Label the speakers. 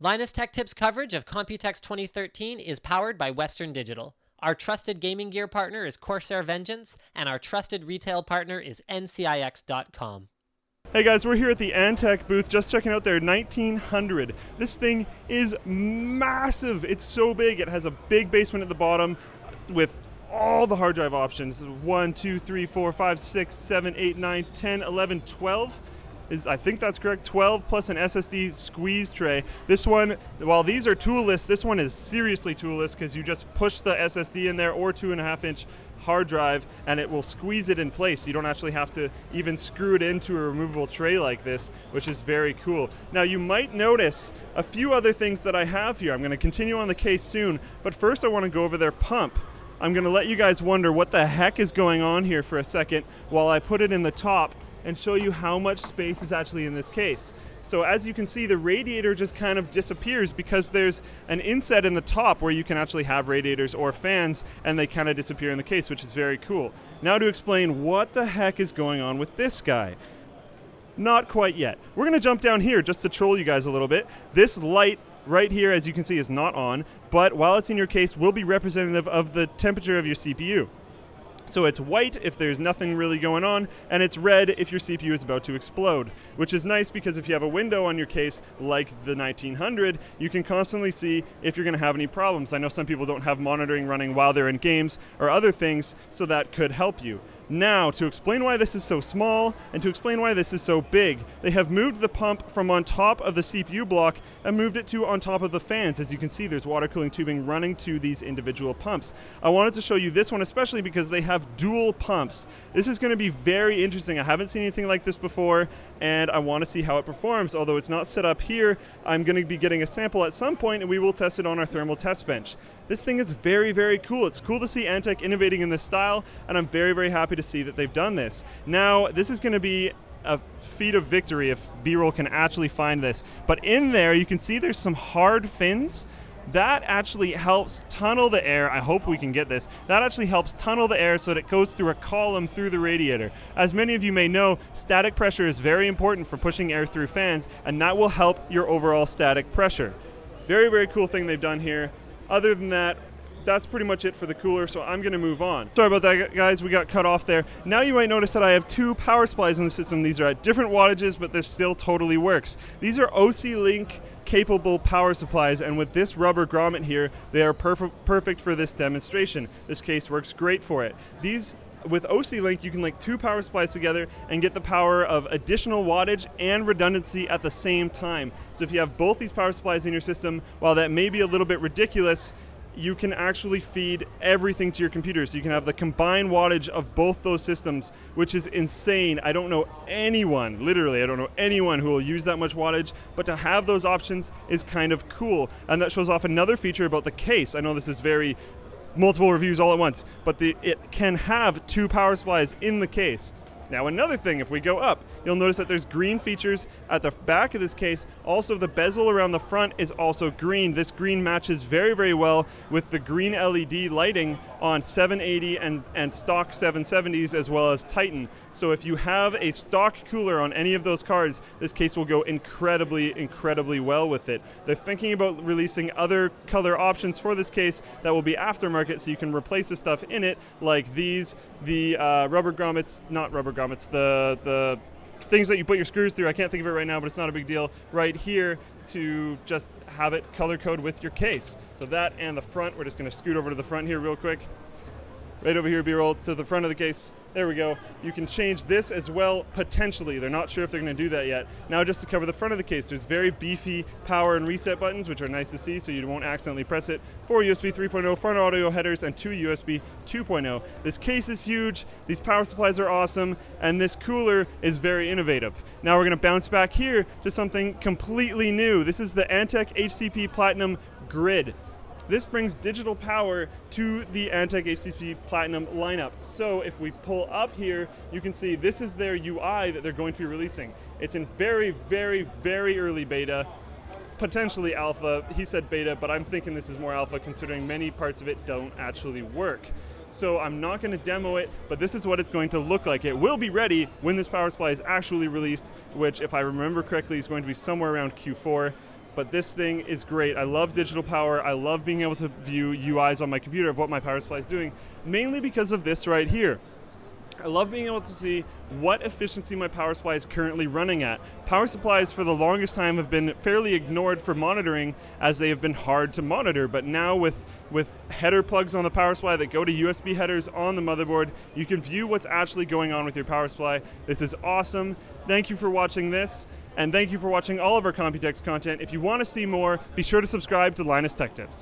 Speaker 1: Linus Tech Tips coverage of Computex 2013 is powered by Western Digital. Our trusted gaming gear partner is Corsair Vengeance, and our trusted retail partner is ncix.com.
Speaker 2: Hey guys, we're here at the Antec booth just checking out their 1900. This thing is massive. It's so big. It has a big basement at the bottom with all the hard drive options. 1, 2, 3, 4, 5, 6, 7, 8, 9, 10, 11, 12. I think that's correct, 12 plus an SSD squeeze tray. This one, while these are toolless, this one is seriously toolless because you just push the SSD in there or 2.5-inch hard drive and it will squeeze it in place. You don't actually have to even screw it into a removable tray like this, which is very cool. Now you might notice a few other things that I have here. I'm going to continue on the case soon, but first I want to go over their pump. I'm going to let you guys wonder what the heck is going on here for a second while I put it in the top and show you how much space is actually in this case. So as you can see, the radiator just kind of disappears because there's an inset in the top where you can actually have radiators or fans, and they kind of disappear in the case, which is very cool. Now to explain what the heck is going on with this guy. Not quite yet. We're going to jump down here just to troll you guys a little bit. This light right here, as you can see, is not on, but while it's in your case, will be representative of the temperature of your CPU. So it's white if there's nothing really going on, and it's red if your CPU is about to explode, which is nice because if you have a window on your case like the 1900, you can constantly see if you're going to have any problems. I know some people don't have monitoring running while they're in games or other things, so that could help you. Now, to explain why this is so small and to explain why this is so big, they have moved the pump from on top of the CPU block and moved it to on top of the fans. As you can see, there's water cooling tubing running to these individual pumps. I wanted to show you this one especially because they have dual pumps. This is going to be very interesting. I haven't seen anything like this before, and I want to see how it performs. Although it's not set up here, I'm going to be getting a sample at some point, and we will test it on our thermal test bench. This thing is very, very cool. It's cool to see Antec innovating in this style, and I'm very, very happy to see that they've done this. Now, this is going to be a feat of victory if B-roll can actually find this. But in there, you can see there's some hard fins. That actually helps tunnel the air. I hope we can get this. That actually helps tunnel the air so that it goes through a column through the radiator. As many of you may know, static pressure is very important for pushing air through fans, and that will help your overall static pressure. Very, very cool thing they've done here. Other than that, that's pretty much it for the cooler, so I'm going to move on. Sorry about that, guys. We got cut off there. Now you might notice that I have two power supplies in the system. These are at different wattages, but this still totally works. These are OC-Link capable power supplies, and with this rubber grommet here, they are perfect for this demonstration. This case works great for it. With OC-Link, you can link two power supplies together and get the power of additional wattage and redundancy at the same time. So if you have both these power supplies in your system, while that may be a little bit ridiculous, you can actually feed everything to your computer. So you can have the combined wattage of both those systems, which is insane. I don't know anyone, literally, I don't know anyone who will use that much wattage, but to have those options is kind of cool. And that shows off another feature about the case. I know this is very multiple reviews all at once, but it can have two power supplies in the case. Now another thing, if we go up, you'll notice that there's green features at the back of this case. Also, the bezel around the front is also green. This green matches very, very well with the green LED lighting on 780 and stock 770s as well as Titan. So if you have a stock cooler on any of those cards, this case will go incredibly, incredibly well with it. They're thinking about releasing other color options for this case that will be aftermarket, so you can replace the stuff in it, like these, the rubber grommets, not rubber grommets, the things that you put your screws through. I can't think of it right now, but it's not a big deal. Right here to just have it color code with your case. So that and the front, we're just going to scoot over to the front here real quick. Right over here, B-roll, to the front of the case. There we go. You can change this as well, potentially. They're not sure if they're going to do that yet. Now just to cover the front of the case, there's very beefy power and reset buttons, which are nice to see so you won't accidentally press it. 4 USB 3.0 front audio headers and 2 USB 2.0. This case is huge, these power supplies are awesome, and this cooler is very innovative. Now we're going to bounce back here to something completely new. This is the Antec HCP Platinum Grid. This brings digital power to the Antec HCP Platinum lineup. So if we pull up here, you can see this is their UI that they're going to be releasing. It's in very, very, very early beta, potentially alpha. He said beta, but I'm thinking this is more alpha considering many parts of it don't actually work. So I'm not going to demo it, but this is what it's going to look like. It will be ready when this power supply is actually released, which if I remember correctly is going to be somewhere around Q4. but this thing is great. I love digital power. I love being able to view UIs on my computer of what my power supply is doing, mainly because of this right here. I love being able to see what efficiency my power supply is currently running at. Power supplies for the longest time have been fairly ignored for monitoring, as they have been hard to monitor, but now with header plugs on the power supply that go to USB headers on the motherboard, you can view what's actually going on with your power supply. This is awesome. Thank you for watching this, and thank you for watching all of our Computex content. If you want to see more, be sure to subscribe to Linus Tech Tips.